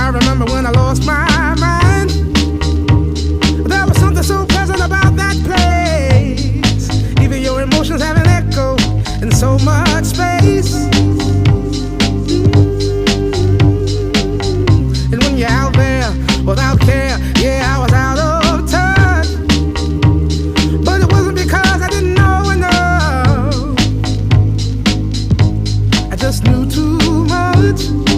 I remember when I lost my mind. There was something so pleasant about that place. Even your emotions have an echo in so much space. And when you're out there without care, yeah, I was out of touch. But it wasn't because I didn't know enough. I just knew too much.